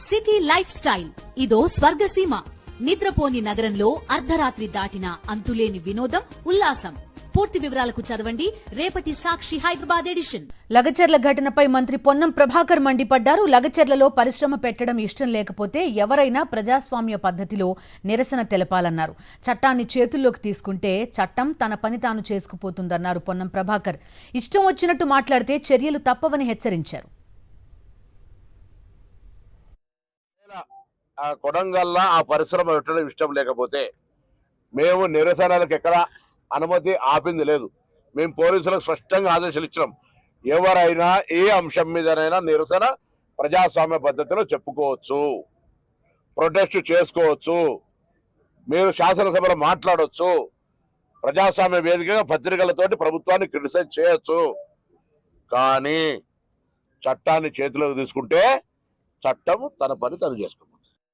City life style ఇదో స్వర్గసీమ. నిద్రపోని నగరంలో అర్ధరాత్రి దాటిన అంతులేని వినోదం, ఉల్లాసం. పూర్తి వివరాలకు చదవండి రేపటి సాక్షి హైదరాబాద్ ఎడిషన్. లగచర్ల ఘటనపై మంత్రి పొన్నం ప్రభాకర్ మండిపడ్డారు. లగచర్లలో పరిశ్రమ పెట్టడం ఇష్టం లేకపోతే ఎవరైనా ప్రజాస్వామ్య పద్ధతిలో నిరసన తెలపాలన్నారు. చట్టాన్ని చేతుల్లోకి తీసుకుంటే చట్టం తన పని తాను చేసుకుపోతుందన్నారు పొన్నం ప్రభాకర్. ఇష్టం వచ్చినట్టు మాట్లాడితే చర్యలు తప్పవని హెచ్చరించారు. కొడంగల్లా ఆ పరిశ్రమ పెట్టడం ఇష్టం లేకపోతే మేము నిరసనలకు ఎక్కడ అనుమతి ఆపింది లేదు. మేము పోలీసులకు స్పష్టంగా ఆదేశాలు ఇచ్చినాం. ఎవరైనా ఏ అంశం మీదనైనా నిరసన ప్రజాస్వామ్య పద్ధతిలో చెప్పుకోవచ్చు, ప్రొటెస్ట్ చేసుకోవచ్చు, మీరు శాసనసభలో మాట్లాడవచ్చు, ప్రజాస్వామ్య వేదికగా పత్రికలతోటి ప్రభుత్వాన్ని క్రిటిసైజ్ చేయొచ్చు. కానీ చట్టాన్ని చేతిలోకి తీసుకుంటే చట్టం తన పని తను చేసుకోవచ్చు.